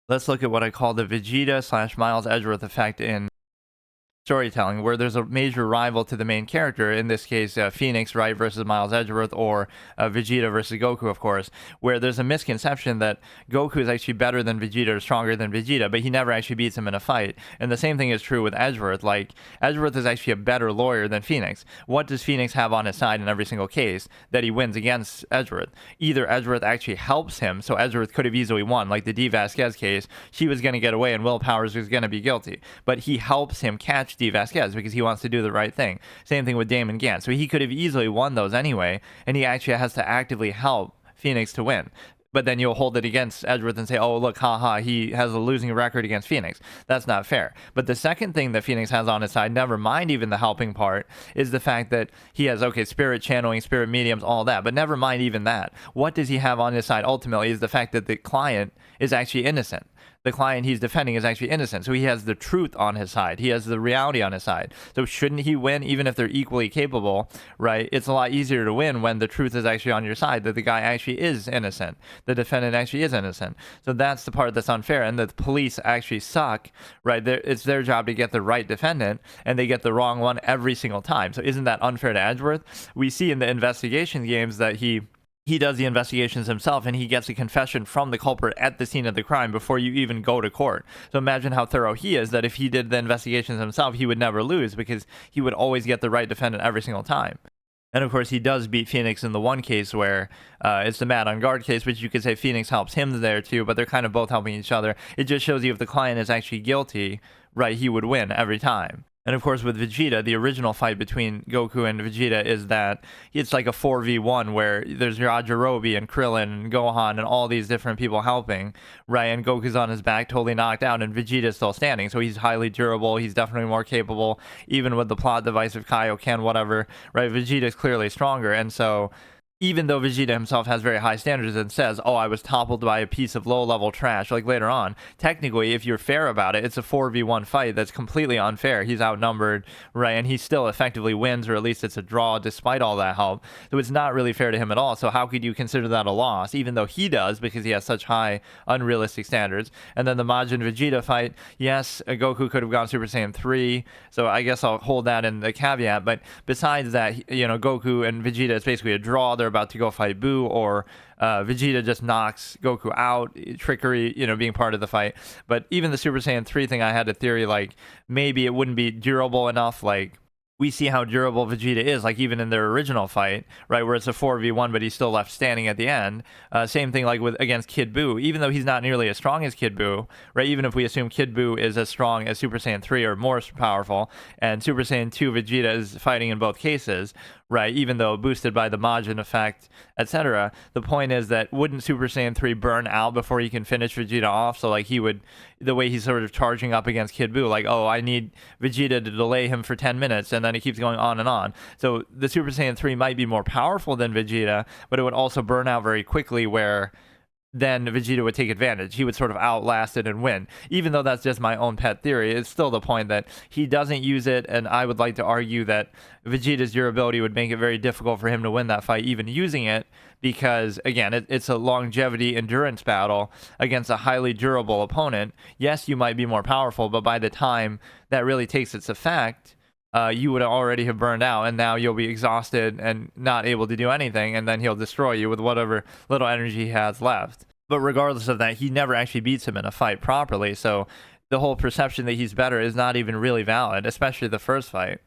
Let's look at what I call the Vegeta slash Miles Edgeworth effect in storytelling, where there's a major rival to the main character, in this case Phoenix, right, versus Miles Edgeworth, or Vegeta versus Goku, of course, where there's a misconception that Goku is actually better than Vegeta or stronger than Vegeta, but he never actually beats him in a fight. And the same thing is true with Edgeworth. Like, Edgeworth is actually a better lawyer than Phoenix. What does Phoenix have on his side in every single case that he wins against Edgeworth? Either Edgeworth actually helps him, so Edgeworth could have easily won, like the D. Vasquez case. She was going to get away and Will Powers was going to be guilty, but he helps him catch D. Vasquez because he wants to do the right thing. Same thing with Damon Gant. So he could have easily won those anyway, and he actually has to actively help Phoenix to win. But then you'll hold it against Edgeworth and say, oh, look, haha, he has a losing record against Phoenix. That's not fair. But the second thing that Phoenix has on his side, never mind even the helping part, is the fact that he has, okay, spirit channeling, spirit mediums, all that. But never mind even that. What does he have on his side ultimately is the fact that the client is actually innocent. The client he's defending is actually innocent. So he has the truth on his side. He has the reality on his side. So shouldn't he win even if they're equally capable, right? It's a lot easier to win when the truth is actually on your side, that the guy actually is innocent. The defendant actually is innocent. So that's the part that's unfair. And the police actually suck, right? It's their job to get the right defendant, and they get the wrong one every single time. So isn't that unfair to Edgeworth? We see in the investigation games that he does the investigations himself, and he gets a confession from the culprit at the scene of the crime before you even go to court. So imagine how thorough he is, that if he did the investigations himself, he would never lose because he would always get the right defendant every single time. And of course, he does beat Phoenix in the one case where it's the Mad on Guard case, which you could say Phoenix helps him there too, but they're kind of both helping each other. It just shows you if the client is actually guilty, right, he would win every time. And of course, with Vegeta, the original fight between Goku and Vegeta is that it's like a 4v1 where there's Yajirobe and Krillin and Gohan and all these different people helping, right? And Goku's on his back, totally knocked out, and Vegeta's still standing. So he's highly durable. He's definitely more capable, even with the plot device of Kaioken, whatever, right? Vegeta's clearly stronger. And so even though Vegeta himself has very high standards and says, oh, I was toppled by a piece of low-level trash, like later on, technically, if you're fair about it, it's a 4v1 fight that's completely unfair. He's outnumbered, right, and he still effectively wins, or at least it's a draw despite all that help. So it's not really fair to him at all. So how could you consider that a loss, even though he does, because he has such high, unrealistic standards? And then the Majin Vegeta fight, yes, Goku could have gone Super Saiyan 3, so I guess I'll hold that in the caveat. But besides that, you know, Goku and Vegeta is basically a draw. They're about to go fight Boo, or Vegeta just knocks Goku out, trickery, you know, being part of the fight. But even the Super Saiyan 3 thing, I had a theory, like, maybe it wouldn't be durable enough. Like, we see how durable Vegeta is, like even in their original fight, right, where it's a 4v1, but he's still left standing at the end. Same thing like with against Kid Buu, even though he's not nearly as strong as Kid Buu, right? Even if we assume Kid Buu is as strong as Super Saiyan 3 or more powerful, and Super Saiyan 2 Vegeta is fighting in both cases, right? Even though boosted by the Majin effect, etc. The point is that wouldn't Super Saiyan 3 burn out before he can finish Vegeta off? So like he would, the way he's sort of charging up against Kid Buu, like, oh, I need Vegeta to delay him for 10 minutes, and then it keeps going on and on. So the Super Saiyan 3 might be more powerful than Vegeta, but it would also burn out very quickly, where then Vegeta would take advantage. He would sort of outlast it and win. Even though that's just my own pet theory, it's still the point that he doesn't use it, and I would like to argue that Vegeta's durability would make it very difficult for him to win that fight, even using it, because, again, it's a longevity endurance battle against a highly durable opponent. Yes, you might be more powerful, but by the time that really takes its effect, you would already have burned out, and now you'll be exhausted and not able to do anything, and then he'll destroy you with whatever little energy he has left. But regardless of that, he never actually beats him in a fight properly, so the whole perception that he's better is not even really valid, especially the first fight.